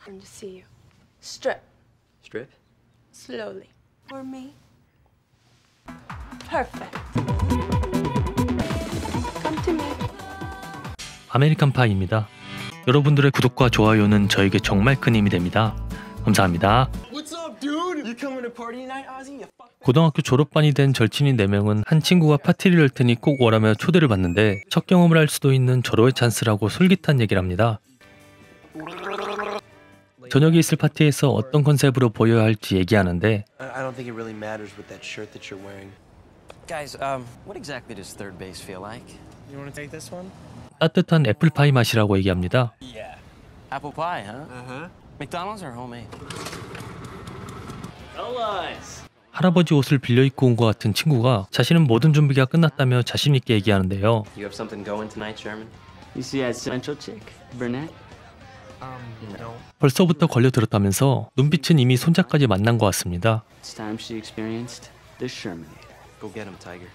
I'm to see you. Strip. Strip? Slowly. For me. Perfect. Come to me. 아메리칸 파이입니다. 여러분들의 구독과 좋아요는 저에게 정말 큰 힘이 됩니다. 감사합니다. 고등학교 졸업반이 된 절친인 4명은 한 친구가 파티를 열 테니 꼭 오라며 초대를 받는데 첫 경험을 할 수도 있는 절호의 찬스라고 솔깃한 얘기를 합니다. 저녁에 있을 파티에서 어떤 컨셉으로 보여야 할지 얘기하는데 I don't think it really matters with that shirt that you're wearing. Guys, what exactly does third base feel like? You want to take this one? 따뜻한 애플파이 맛이라고 얘기합니다. Yeah. Apple pie, huh? McDonald's or homemade? No lies. 할아버지 옷을 빌려 입고 온 것 같은 친구가 자신은 모든 준비가 끝났다며 자신 있게 얘기하는데요. You have something going tonight, Sherman? You see that central chick, Burnett? No. 벌써부터 걸려들었다면서 눈빛은 이미 손자까지 만난 것 같습니다. It's time she experienced the Shermanator. Go get him, Tiger.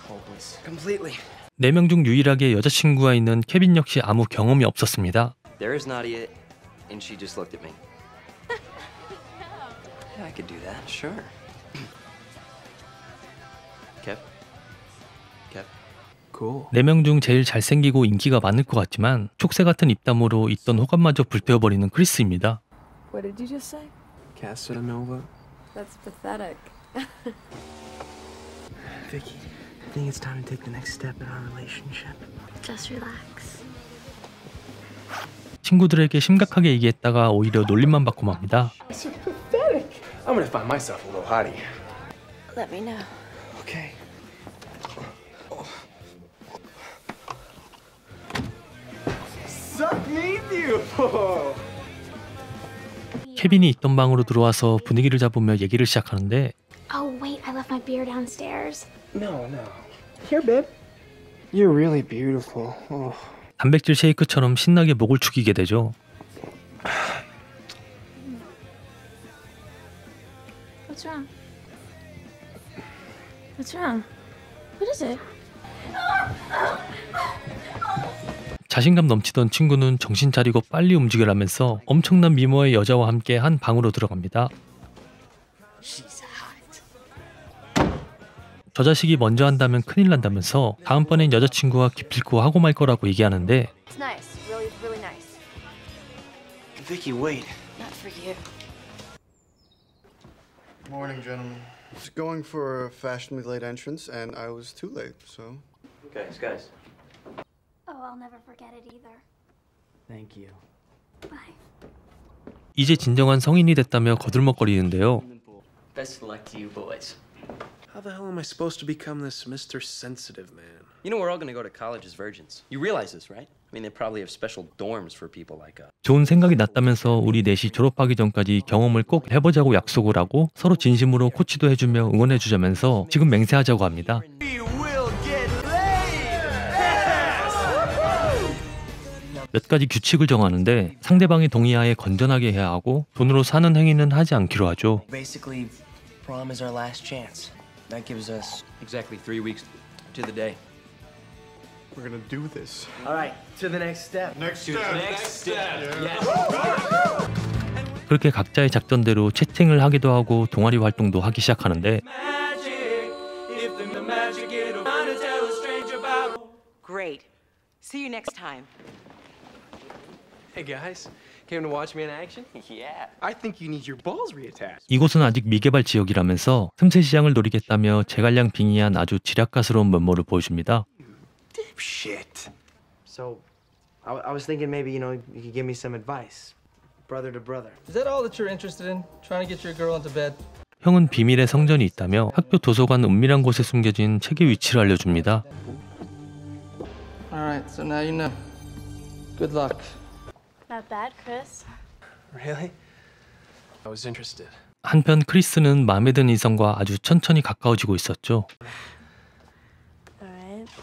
Hopeless. Completely. 4명 중 유일하게 여자친구가 있는 케빈 역시 아무 경험이 없었습니다. There is Nadia, and she just looked at me. Yeah, I could do that. Sure. Kev? Cool. 4명 중 제일 잘생기고 인기가 많을 것 같지만 촉새 같은 입담으로 있던 호감마저 불태워버리는 크리스입니다. What did you just say? Casanova? That's pathetic. Vicky, I think it's time to take the next step in our relationship. Just relax. 친구들에게 심각하게 얘기했다가 오히려 놀림만 받고 맙니다. So pathetic. I'm gonna find myself a little hottie. Let me know. Okay. Suck me, beautiful. 케빈이 있던 방으로 들어와서 분위기를 잡으며 얘기를 시작하는데 Oh, wait, I left my beer downstairs. No. Here, babe. You're really beautiful. Oh. 단백질 쉐이크처럼 신나게 목을 축이게 되죠. What's wrong? What's wrong? What is it? 자신감 넘치던 친구는 정신 차리고 빨리 움직여라면서 엄청난 미모의 여자와 함께 한 방으로 들어갑니다. 저 자식이 먼저 한다면 큰일 난다면서 다음번엔 여자친구와 기필코 하고 말 거라고 얘기하는데 It's nice. Really nice. Vicky, wait. Not for you. Morning, gentlemen. Was going for a fashionably late entrance, and I was too late, so... Guys. Oh, I'll never forget it either. Thank you. Bye. 이제 진정한 성인이 됐다며 거들먹거리는데요. Best of luck to you boys. How the hell am I supposed to become this Mr. Sensitive Man? You know we're all gonna go to college as virgins. You realize this, right? I mean, they probably have special dorms for people like us. 좋은 생각이 났다면서 우리 넷이 졸업하기 전까지 경험을 꼭 해보자고 약속을 하고 서로 진심으로 코치도 해주며 응원해주자면서 지금 맹세하자고 합니다. 몇 가지 규칙을 정하는데 상대방의 동의하에 건전하게 해야 하고 돈으로 사는 행위는 하지 않기로 하죠. Basically, prom is our last chance. That gives us exactly 3 weeks to the day. We're gonna do this. All right, to the next step. Next step. 그렇게 각자의 작전대로 채팅을 하기도 하고 동아리 활동도 하기 시작하는데 Great. See you next time. Hey guys, came to watch me in action? Yeah. I think you need your balls reattached. 이곳은 아직 미개발 지역이라면서 틈새 시장을 노리겠다며 제갈량 빙의한 아주 지략가스러운 면모를 보여줍니다. Dipshit. So, I was thinking maybe you could give me some advice, brother to brother. Is that all that you're interested in? Trying to get your girl into bed? 형은 비밀의 성전이 있다며 학교 도서관 은밀한 곳에 숨겨진 책의 위치를 알려줍니다. All right, so now you know. Good luck. Not bad, Chris. Really? I was interested. 한편 크리스는 마음에 든 이성과 아주 천천히 가까워지고 있었죠. Alright.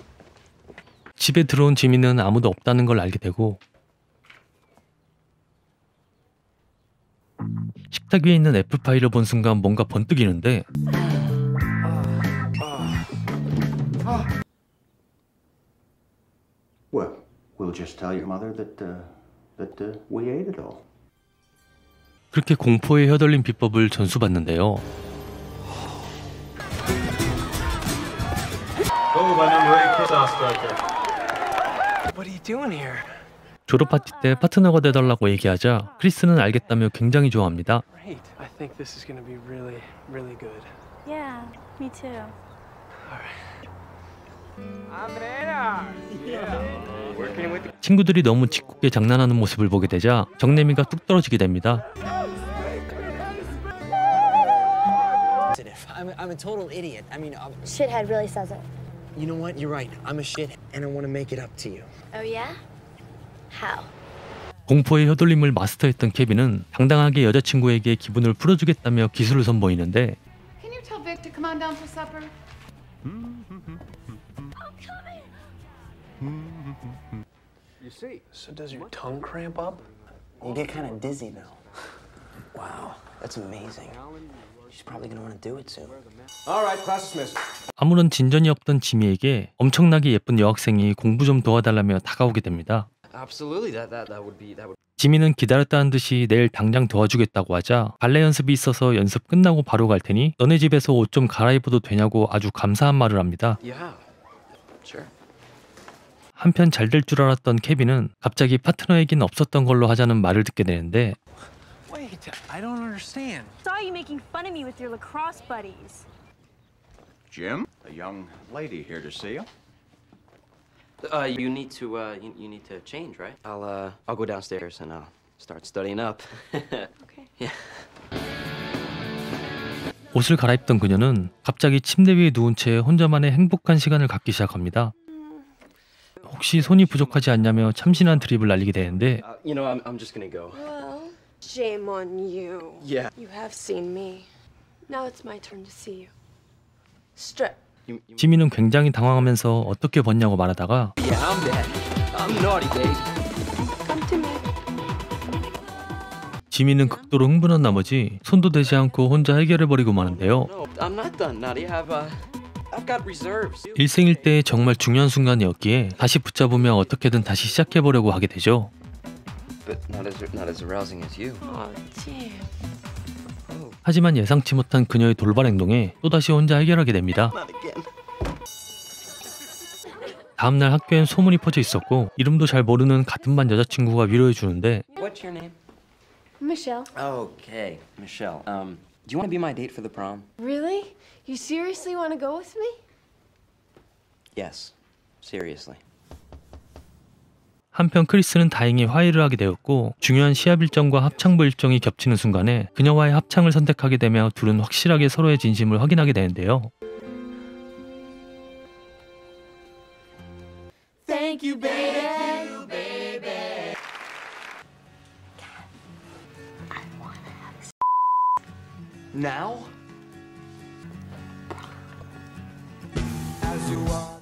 집에 들어온 지민은 아무도 없다는 걸 알게 되고 식탁 위에 있는 애플파이를 본 순간 뭔가 번뜩이는데 Well, we'll just tell your mother that we ate it all. 그렇게 공포에 휘둘린 비법을 전수받는데요. What are you doing here? 졸업 파티 때 파트너가 돼달라고 얘기하자 크리스는 알겠다며 굉장히 좋아합니다. Great. I think this is gonna be really, really good. Yeah, me too. 친구들이 너무 짓궂게 장난하는 모습을 보게 되자 정내미가 뚝 떨어지게 됩니다. I'm a total idiot. I mean, Shithead really says it. you know what? You're right. I'm a shit, and I want to make it up to you. Oh yeah? How? 공포의 휘둘림을 마스터했던 케빈은 당당하게 여자친구에게 기분을 풀어주겠다며 기술을 선보이는데 Can you tell Vic to come on down for supper? So does your tongue cramp up? You get kind of dizzy though. Wow, that's amazing. She's probably gonna want to do it soon. All right, class dismissed. 아무런 진전이 없던 지미에게 엄청나게 예쁜 여학생이 공부 좀 도와달라며 다가오게 됩니다. Absolutely, that would be. 지미는 기다렸다는 듯이 내일 당장 도와주겠다고 하자 발레 연습이 있어서 연습 끝나고 바로 갈 테니 너네 집에서 옷 좀 갈아입어도 되냐고 아주 감사한 말을 합니다. Yeah, sure. 한편 잘 될 줄 알았던 케빈은 갑자기 파트너에겐 없었던 걸로 하자는 말을 듣게 되는데 Wait, I don't understand. Saw you making fun of me with your lacrosse buddies. Jim, a young lady here to see you. You need to change, right? I'll go downstairs and I'll start studying up. Okay. Yeah. 옷을 갈아입던 그녀는 갑자기 침대 위에 누운 채 혼자만의 행복한 시간을 갖기 시작합니다. 혹시 손이 부족하지 않냐며 참신한 드립을 날리게 되는데 You know, I'm just gonna go. Well, shame on you. Yeah. You have seen me. Now it's my turn to see you. Strip. 지미는 굉장히 당황하면서 어떻게 벗냐고 말하다가 Yeah, I'm bad. I'm naughty, babe. Come to me. 지미는 극도로 흥분한 나머지 손도 대지 않고 혼자 해결해버리고 마는데요. No, I'm not done, naughty. I've got reserves. 일생일대의 정말 중요한 순간이었기에 다시 붙잡으며 어떻게든 다시 시작해보려고 하게 되죠. But not as arousing as you. Oh, damn. 하지만 예상치 못한 그녀의 돌발 행동에 또다시 혼자 해결하게 됩니다. Not again. 다음날 학교엔 소문이 퍼져 있었고 이름도 잘 모르는 같은 반 여자친구가 위로해주는데 What's your name? Michelle. Okay, Michelle. Do you want to be my date for the prom? Really? You seriously want to go with me? Yes, seriously. 한편 크리스는 다행히 화해를 하게 되었고 중요한 시합 일정과 합창부 일정이 겹치는 순간에 그녀와의 합창을 선택하게 되며 둘은 확실하게 서로의 진심을 확인하게 되는데요. Thank you, baby. Now?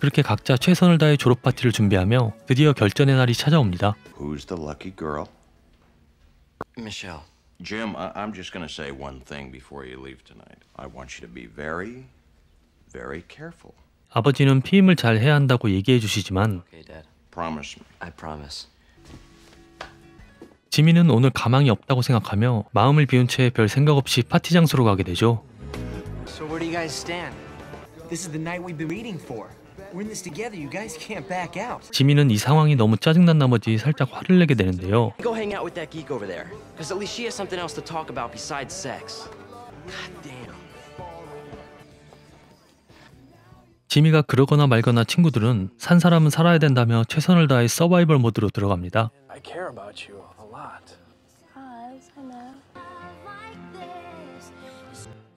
그렇게 각자 최선을 다해 졸업 파티를 준비하며 드디어 결전의 날이 찾아옵니다. Who's the lucky girl? Michelle. Jim, I'm just going to say one thing before you leave tonight. I want you to be very, very careful. 아버지는 피임을 잘 해야 한다고 얘기해 주시지만 Okay, Dad. Promise me. I promise. 지미는 오늘 가망이 없다고 생각하며 마음을 비운 채 별 생각 없이 파티 장소로 가게 되죠. So where do you guys stand? This is the night we've been waiting for. We're in this together. You guys can't back out. 지미는 이 상황이 너무 짜증난 나머지 살짝 화를 내게 되는데요. Go hang out with that geek over there. Because at least she has something else to talk about besides sex. God damn. 지미가 그러거나 말거나 친구들은 산 사람은 살아야 된다며 최선을 다해 서바이벌 모드로 들어갑니다. I care about you a lot. Oz, I know.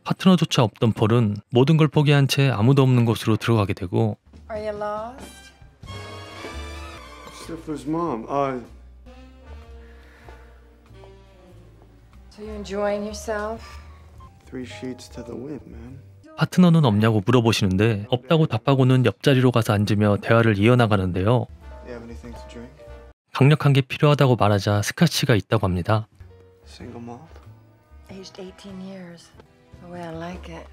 파트너조차 없던 폴은 모든 걸 포기한 채 아무도 없는 곳으로 들어가게 되고 Are you lost? Stifler's mom. So you enjoying yourself? 3 sheets to the wind, man. 파트너는 없냐고 물어보시는데 없다고 답하고는 옆자리로 가서 앉으며 대화를 이어나가는데요. You have anything to drink? 강력한 게 필요하다고 말하자 스카치가 있다고 합니다. Single malt? Aged 18 years. The way I like it.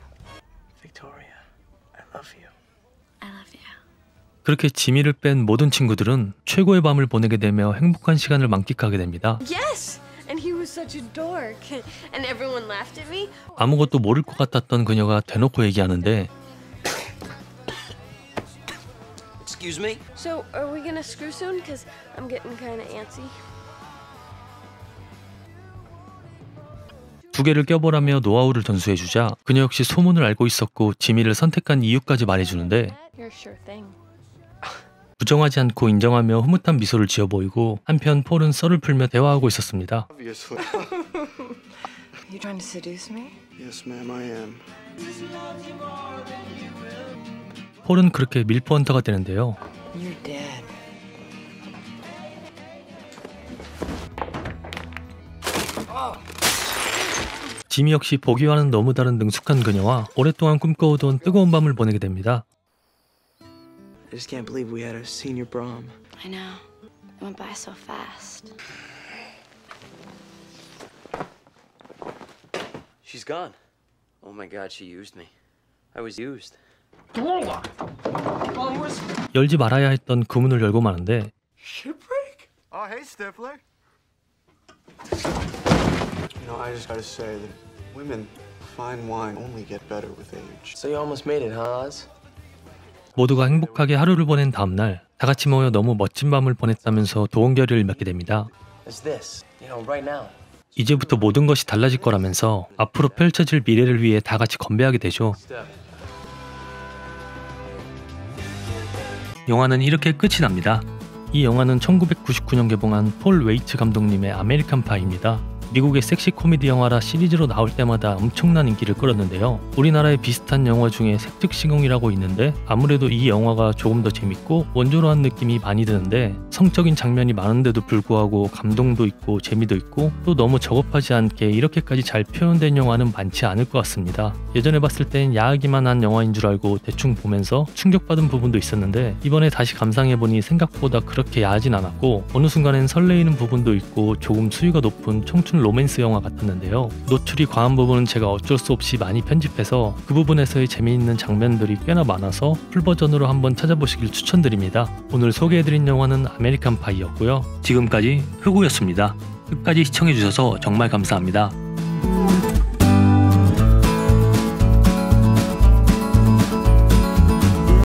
Victoria, I love you. I love you. 그렇게 지미를 뺀 모든 친구들은 최고의 밤을 보내게 되며 행복한 시간을 만끽하게 됩니다. Yes! And he was such such a dork. And everyone laughed at me. 아무것도 모를 것 같았던 그녀가 대놓고 얘기하는데 Excuse me? So, are we gonna screw soon? Because I'm getting kind of antsy. 두 개를 껴보라며 노하우를 전수해주자 그녀 역시 소문을 알고 있었고 지미를 선택한 이유까지 말해주는데 You're sure thing. 부정하지 않고 인정하며 흐뭇한 미소를 지어 보이고 한편 폴은 썰을 풀며 대화하고 있었습니다. Obviously. You trying to seduce me? Yes, ma'am, I am. 폴은 그렇게 밀프 헌터가 되는데요. You're dead. 지미 역시 보기와는 너무 다른 능숙한 그녀와 오랫동안 꿈꿔오던 뜨거운 밤을 보내게 됩니다. I just can't believe we had a senior prom. I know. It went by so fast. She's gone. Oh my God, she used me. I was used. 열지 말아야 했던 그 문을 열고 마는데 Shipwreck? Oh, hey, Stifler. You know, I just gotta say that women, fine wine only get better with age. So you almost made it, huh, Oz? 모두가 행복하게 하루를 보낸 다음날 다 같이 모여 너무 멋진 밤을 보냈다면서 도원결의를 맺게 됩니다. It's this. You know, right now. 이제부터 모든 것이 달라질 거라면서 앞으로 펼쳐질 미래를 위해 다 같이 건배하게 되죠. 영화는 이렇게 끝이 납니다. 이 영화는 1999년 개봉한 폴 웨이츠 감독님의 아메리칸 파이입니다. 미국의 섹시 코미디 영화라 시리즈로 나올 때마다 엄청난 인기를 끌었는데요. 우리나라의 비슷한 영화 중에 색즉시공이라고 있는데 아무래도 이 영화가 조금 더 재밌고 원조로 한 느낌이 많이 드는데 성적인 장면이 많은데도 불구하고 감동도 있고 재미도 있고 또 너무 저급하지 않게 이렇게까지 잘 표현된 영화는 많지 않을 것 같습니다. 예전에 봤을 땐 야하기만 한 영화인 줄 알고 대충 보면서 충격받은 부분도 있었는데 이번에 다시 감상해보니 생각보다 그렇게 야하진 않았고 어느 순간엔 설레이는 부분도 있고 조금 수위가 높은 청춘 로맨스 영화 같았는데요. 노출이 과한 부분은 제가 어쩔 수 없이 많이 편집해서 그 부분에서의 재미있는 장면들이 꽤나 많아서 풀버전으로 한번 찾아보시길 추천드립니다. 오늘 소개해드린 영화는 아메리칸 파이였고요. 지금까지 흑우였습니다. 끝까지 시청해주셔서 정말 감사합니다.